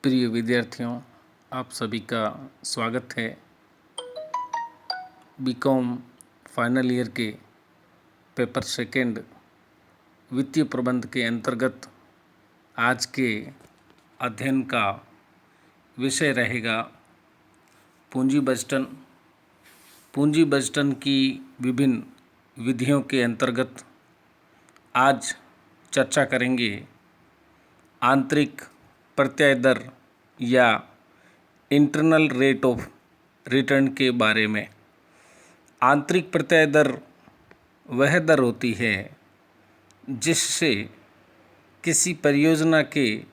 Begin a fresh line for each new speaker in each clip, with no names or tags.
प्रिय विद्यार्थियों, आप सभी का स्वागत है। बीकॉम फाइनल ईयर के पेपर सेकंड वित्तीय प्रबंध के अंतर्गत आज के अध्ययन का विषय रहेगा पूंजी बजटन। पूंजी बजटन की विभिन्न विधियों के अंतर्गत आज चर्चा करेंगे आंतरिक प्रत्यय दर या इंटरनल रेट ऑफ रिटर्न के बारे में। आंतरिक प्रत्यय दर वह दर होती है जिससे किसी परियोजना के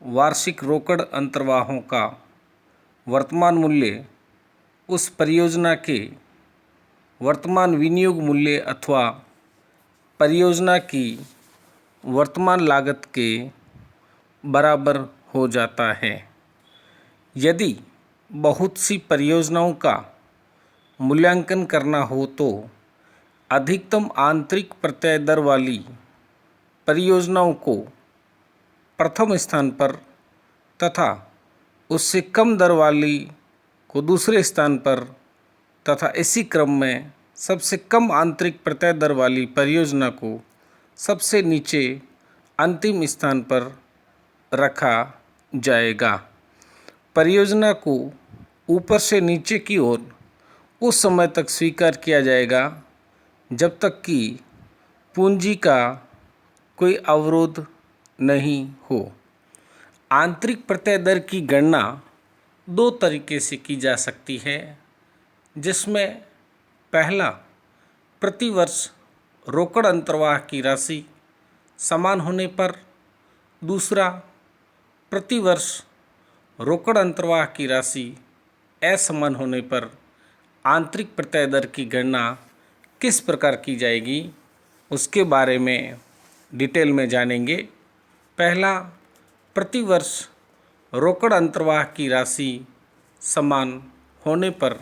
वार्षिक रोकड़ अंतर्वाहों का वर्तमान मूल्य उस परियोजना के वर्तमान विनियोग मूल्य अथवा परियोजना की वर्तमान लागत के बराबर हो जाता है। यदि बहुत सी परियोजनाओं का मूल्यांकन करना हो तो अधिकतम आंतरिक प्रत्यय दर वाली परियोजनाओं को प्रथम स्थान पर तथा उससे कम दर वाली को दूसरे स्थान पर तथा इसी क्रम में सबसे कम आंतरिक प्रत्यय दर वाली परियोजना को सबसे नीचे अंतिम स्थान पर रखा जाएगा। परियोजना को ऊपर से नीचे की ओर उस समय तक स्वीकार किया जाएगा जब तक कि पूंजी का कोई अवरोध नहीं हो। आंतरिक प्रत्यय दर की गणना दो तरीके से की जा सकती है, जिसमें पहला प्रतिवर्ष रोकड़ अंतर्वाह की राशि समान होने पर, दूसरा प्रतिवर्ष रोकड़ अंतर्वाह की राशि असमान होने पर आंतरिक प्रत्यय दर की गणना किस प्रकार की जाएगी उसके बारे में डिटेल में जानेंगे। पहला, प्रतिवर्ष रोकड़ अंतर्वाह की राशि समान होने पर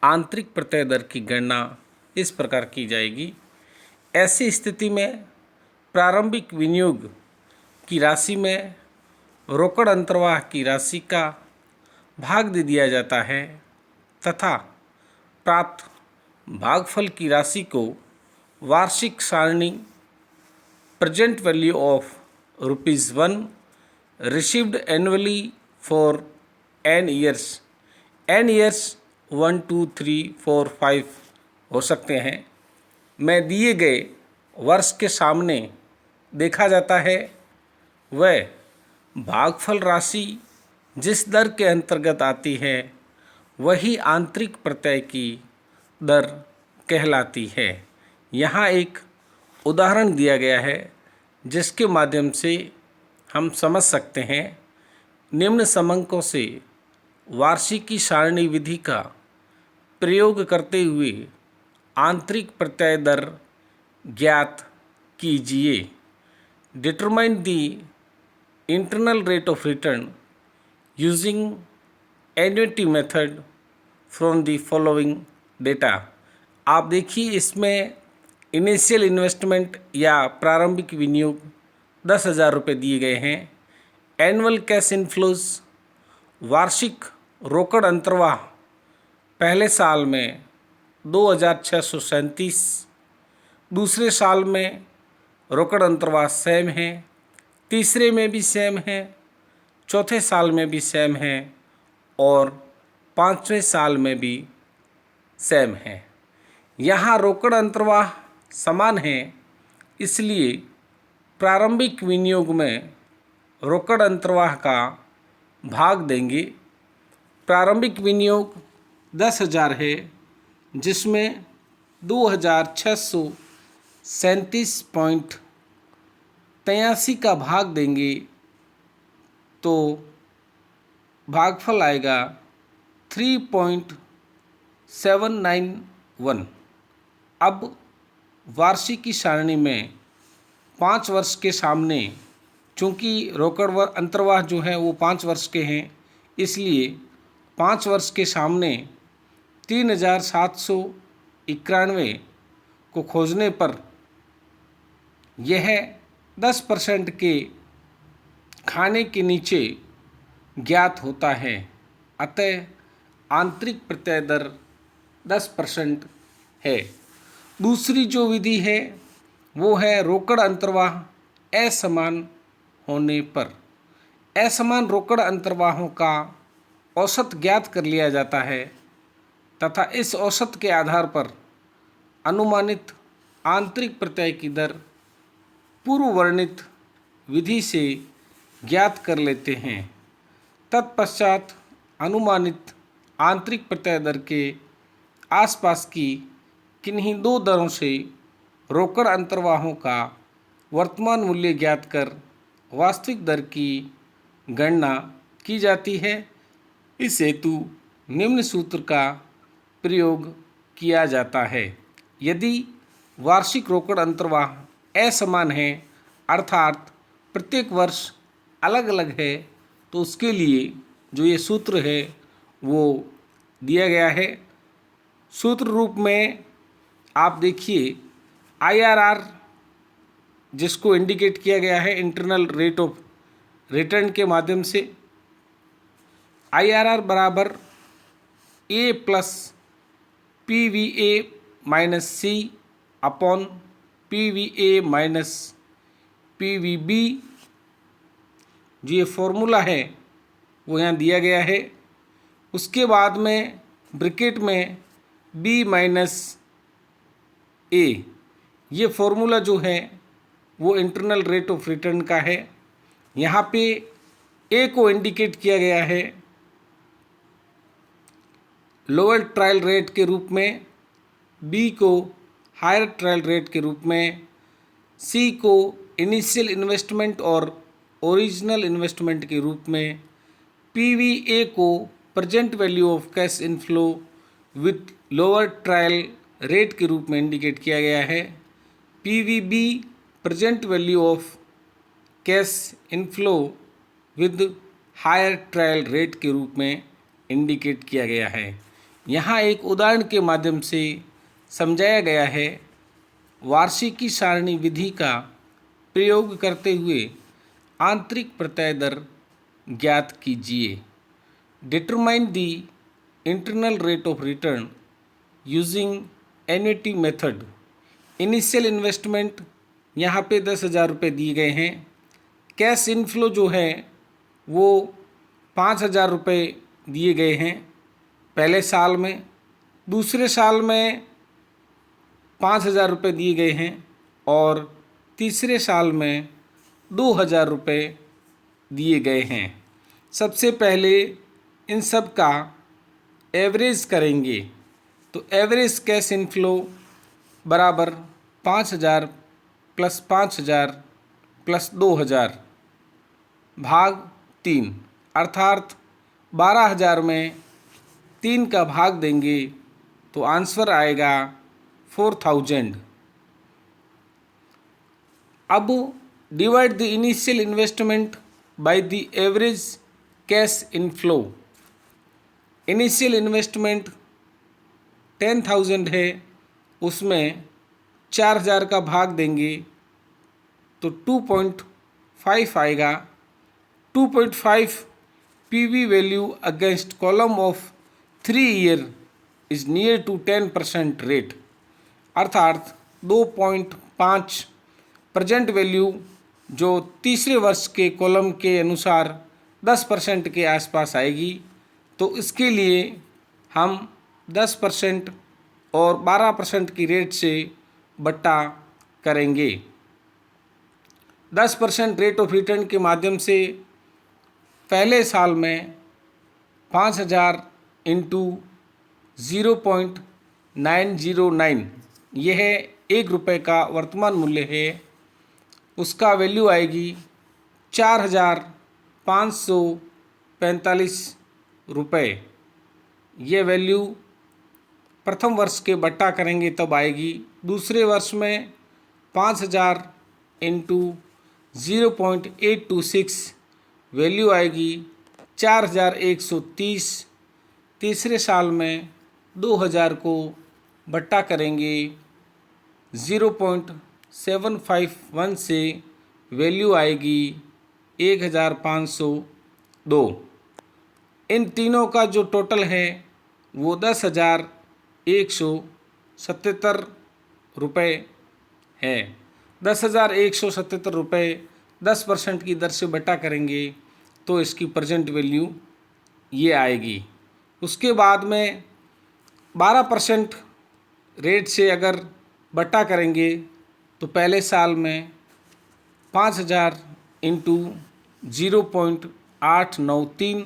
आंतरिक प्रत्यय दर की गणना इस प्रकार की जाएगी। ऐसी स्थिति में प्रारंभिक विनियोग की राशि में रोकड़ अंतर्वाह की राशि का भाग दे दिया जाता है तथा प्राप्त भागफल की राशि को वार्षिक सारणी present value of ₹1 received annually for n years 1, 2, 3, 4, 5 हो सकते हैं, में दिए गए वर्ष के सामने देखा जाता है। वह भागफल राशि जिस दर के अंतर्गत आती है वही आंतरिक प्रत्यय की दर कहलाती है। यहाँ एक उदाहरण दिया गया है जिसके माध्यम से हम समझ सकते हैं। निम्न समंकों से वार्षिकी सारणी विधि का प्रयोग करते हुए आंतरिक प्रत्यय दर ज्ञात कीजिए। Determine the internal rate of return using annuity method from the following data. आप देखिए, इसमें इनिशियल इन्वेस्टमेंट या प्रारंभिक विनियोग 10,000 रुपये दिए गए हैं। एनुअल कैश इनफ्लोज वार्षिक रोकड़ अंतर्वाह पहले साल में 2,637, दूसरे साल में रोकड़ अंतर्वाह सेम है, तीसरे में भी सेम है, चौथे साल में भी सेम है और पाँचवें साल में भी सेम है। यहाँ रोकड़ अंतर्वाह समान है, इसलिए प्रारंभिक विनियोग में रोकड़ अंतर्वाह का भाग देंगे। प्रारंभिक विनियोग 10,000 है, जिसमें 2,637.83 का भाग देंगे तो भागफल आएगा 3.791। अब वार्षिकी सारणी में 5 वर्ष के सामने, चूँकि रोकड़ अंतर्वाह जो है वो 5 वर्ष के हैं, इसलिए 5 वर्ष के सामने 3,791 को खोजने पर यह 10% के खाने के नीचे ज्ञात होता है। अतः आंतरिक प्रत्यय दर 10% है। दूसरी जो विधि है वो है रोकड़ अंतर्वाह असमान होने पर। असमान रोकड़ अंतर्वाहों का औसत ज्ञात कर लिया जाता है तथा इस औसत के आधार पर अनुमानित आंतरिक प्रत्यय की दर पूर्व वर्णित विधि से ज्ञात कर लेते हैं। तत्पश्चात अनुमानित आंतरिक प्रत्यय दर के आसपास की किन्हीं दो दरों से रोकड़ अंतर्वाहों का वर्तमान मूल्य ज्ञात कर वास्तविक दर की गणना की जाती है। इस हेतु निम्न सूत्र का प्रयोग किया जाता है। यदि वार्षिक रोकड़ अंतर्वाह असमान है अर्थात प्रत्येक वर्ष अलग अलग है तो उसके लिए जो ये सूत्र है वो दिया गया है। सूत्र रूप में आप देखिए IRR जिसको इंडिकेट किया गया है इंटरनल रेट ऑफ रिटर्न के माध्यम से। IRR बराबर A plus PVA minus C upon PVA minus PVB, जो ये फॉर्मूला है वो यहाँ दिया गया है। उसके बाद में ब्रैकेट में B माइनस A, ये फॉर्मूला जो है वो इंटरनल रेट ऑफ रिटर्न का है। यहाँ पे A को इंडिकेट किया गया है लोअर ट्रायल रेट के रूप में, B को हायर ट्रायल रेट के रूप में, C को इनिशियल इन्वेस्टमेंट और ओरिजिनल इन्वेस्टमेंट के रूप में, PVA को present value of cash inflow with lower trial rate के रूप में इंडिकेट किया गया है। PVB present value of cash inflow with higher trial rate के रूप में इंडिकेट किया गया है। यहाँ एक उदाहरण के माध्यम से समझाया गया है। वार्षिकी सारणी विधि का प्रयोग करते हुए आंतरिक प्रत्यय दर ज्ञात कीजिए। Determine the internal rate of return using annuity method. Initial investment यहाँ पे 10,000 रुपये दिए गए हैं। कैश इनफ्लो जो है वो 5,000 रुपये दिए गए हैं पहले साल में। दूसरे साल में 5,000 रुपये दिए गए हैं और तीसरे साल में 2,000 रुपये दिए गए हैं। सबसे पहले इन सब का एवरेज करेंगे तो एवरेज कैश इनफ्लो बराबर 5,000 प्लस 5,000 प्लस 2,000 भाग 3 अर्थात 12,000 में 3 का भाग देंगे तो आंसर आएगा 4,000। अब divide the initial investment by the average cash inflow. Initial investment 10,000 है, उसमें 4,000 का भाग देंगे तो 2.5 आएगा। 2.5 PV value against column of 3 year is near to 10% rate अर्थात 2.5 प्रेजेंट वैल्यू जो तीसरे वर्ष के कॉलम के अनुसार 10% के आसपास आएगी। तो इसके लिए हम 10% और 12% की रेट से बट्टा करेंगे। 10% रेट ऑफ रिटर्न के माध्यम से पहले साल में 5,000 इंटू 0.909, यह 1 रुपये का वर्तमान मूल्य है, उसका वैल्यू आएगी 4,545 रुपये। ये वैल्यू प्रथम वर्ष के बट्टा करेंगे तब आएगी। दूसरे वर्ष में 5,000 इंटू 0.826 वैल्यू आएगी 4,130। तीसरे साल में 2,000 को बट्टा करेंगे 0.751 से वैल्यू आएगी 1,502। इन तीनों का जो टोटल है वो 10,177 रुपये है। 10,177 रुपये 10% की दर से बटा करेंगे तो इसकी प्रेजेंट वैल्यू ये आएगी। उसके बाद में 12% रेट से अगर बटा करेंगे तो पहले साल में 5,000 इंटू 0.893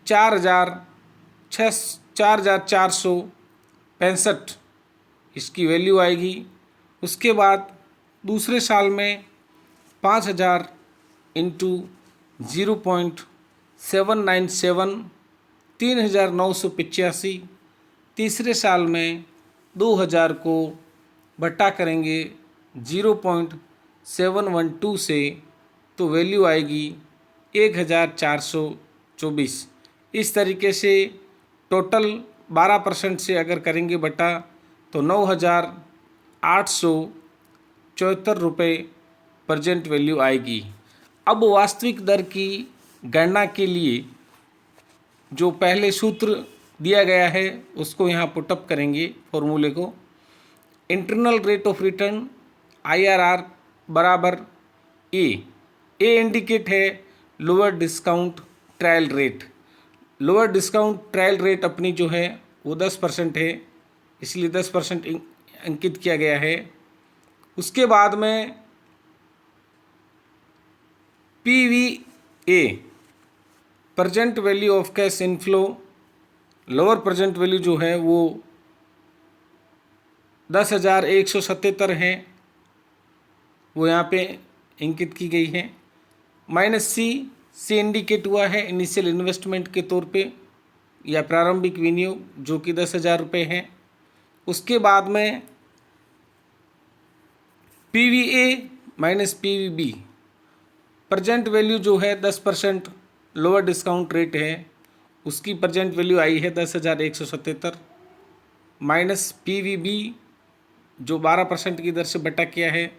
4,465 इसकी वैल्यू आएगी। उसके बाद दूसरे साल में 5,000 इंटू 0.797 3,985। तीसरे साल में 2,000 को बटा करेंगे 0.712 से तो वैल्यू आएगी 1,424। इस तरीके से टोटल 12% से अगर करेंगे बटा तो 9,874 रुपये प्रेजेंट वैल्यू आएगी। अब वास्तविक दर की गणना के लिए जो पहले सूत्र दिया गया है उसको यहाँ पुटअप करेंगे फॉर्मूले को। Internal rate of return IRR बराबर ए इंडिकेट है lower discount trial rate. Lower discount trial rate अपनी जो है वो 10% है, इसलिए 10% अंकित किया गया है। उसके बाद में PVA present value of cash inflow, lower present value जो है वो 10,177 है, वो यहाँ पे इंकित की गई है। माइनस सी इंडिकेट हुआ है इनिशियल इन्वेस्टमेंट के तौर पे या प्रारंभिक विनियोग जो कि 10,000 रुपये है। उसके बाद में PVA minus PVB present value जो है 10% लोअर डिस्काउंट रेट है, उसकी प्रेजेंट वैल्यू आई है 10,177 माइनस PVB जो 12% की दर से बटा किया है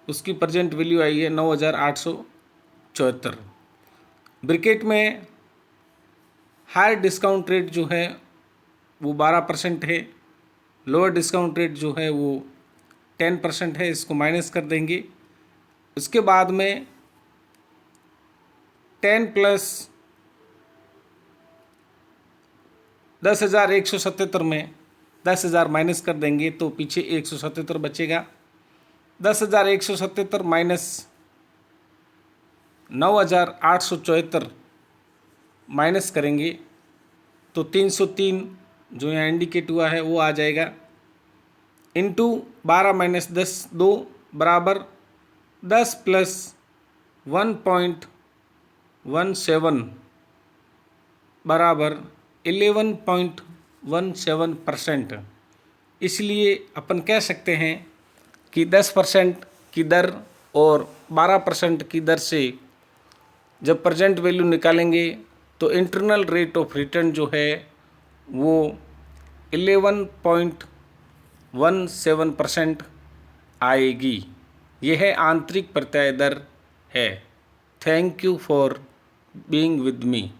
उसकी प्रेजेंट वैल्यू आई है 9,874। ब्रैकेट में हायर डिस्काउंट रेट जो है वो 12% है, लोअर डिस्काउंट रेट जो है वो 10% है, इसको माइनस कर देंगे। उसके बाद में 10 प्लस 10,177 में 10,000 माइनस कर देंगे तो पीछे 177 बचेगा। 10,177 माइनस 9,874 माइनस करेंगे तो 303 जो यहाँ इंडिकेट हुआ है वो आ जाएगा। इंटू 12 माइनस 10 2 बराबर 10 प्लस 1.17 बराबर 11.17%। इसलिए अपन कह सकते हैं कि 10% की दर और 12% की दर से जब प्रेजेंट वैल्यू निकालेंगे तो इंटरनल रेट ऑफ रिटर्न जो है वो 11.17% आएगी। यह है आंतरिक प्रत्याय दर है। Thank you for being with me.